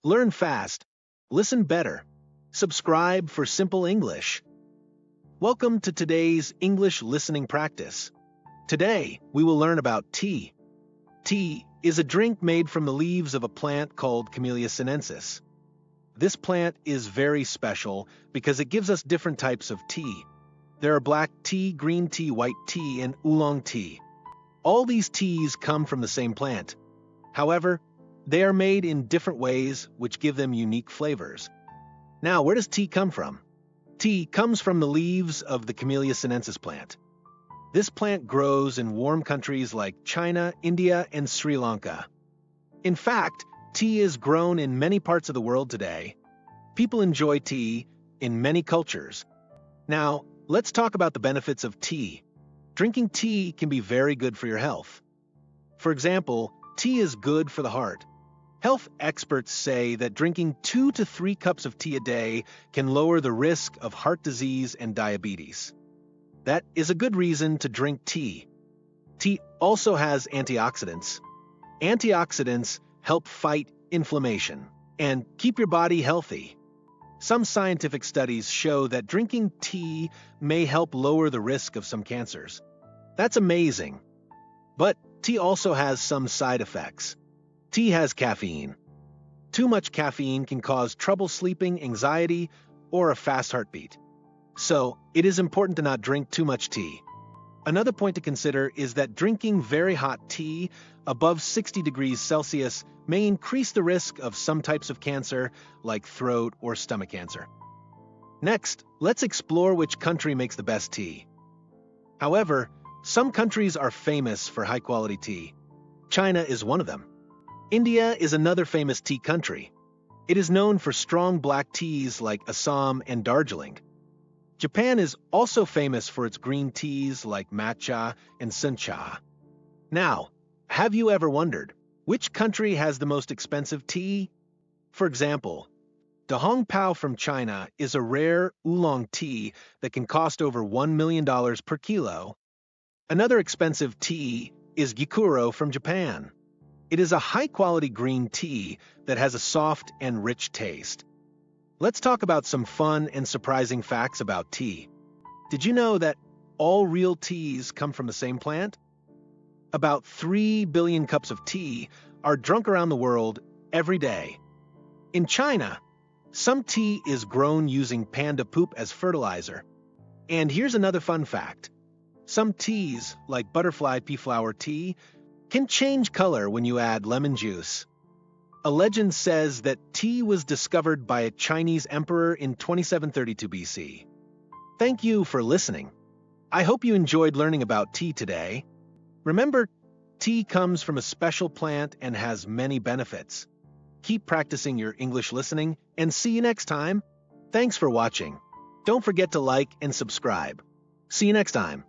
Learn fast. Listen better. Subscribe for simple English. Welcome to today's English listening practice. Today, we will learn about tea. Tea is a drink made from the leaves of a plant called Camellia sinensis. This plant is very special because it gives us different types of tea. There are black tea, green tea, white tea, and oolong tea. All these teas come from the same plant. However, they are made in different ways which give them unique flavors. Now, where does tea come from? Tea comes from the leaves of the Camellia sinensis plant. This plant grows in warm countries like China, India, and Sri Lanka. In fact, tea is grown in many parts of the world today. People enjoy tea in many cultures. Now, let's talk about the benefits of tea. Drinking tea can be very good for your health. For example, tea is good for the heart. Health experts say that drinking 2 to 3 cups of tea a day can lower the risk of heart disease and diabetes. That is a good reason to drink tea. Tea also has antioxidants. Antioxidants help fight inflammation and keep your body healthy. Some scientific studies show that drinking tea may help lower the risk of some cancers. That's amazing. But tea also has some side effects. Tea has caffeine. Too much caffeine can cause trouble sleeping, anxiety, or a fast heartbeat. So, it is important to not drink too much tea. Another point to consider is that drinking very hot tea above 60 degrees Celsius may increase the risk of some types of cancer, like throat or stomach cancer. Next, let's explore which country makes the best tea. However, some countries are famous for high-quality tea. China is one of them. India is another famous tea country. It is known for strong black teas like Assam and Darjeeling. Japan is also famous for its green teas like matcha and sencha. Now, have you ever wondered which country has the most expensive tea? For example, Da Hong Pao from China is a rare oolong tea that can cost over $1 million per kilo. Another expensive tea is Gikuro from Japan. It is a high-quality green tea that has a soft and rich taste. Let's talk about some fun and surprising facts about tea. Did you know that all real teas come from the same plant? About 3 billion cups of tea are drunk around the world every day. In China, some tea is grown using panda poop as fertilizer. And here's another fun fact. Some teas, like butterfly pea flower tea, can change color when you add lemon juice. A legend says that tea was discovered by a Chinese emperor in 2732 BC. Thank you for listening. I hope you enjoyed learning about tea today. Remember, tea comes from a special plant and has many benefits. Keep practicing your English listening and see you next time. Thanks for watching. Don't forget to like and subscribe. See you next time.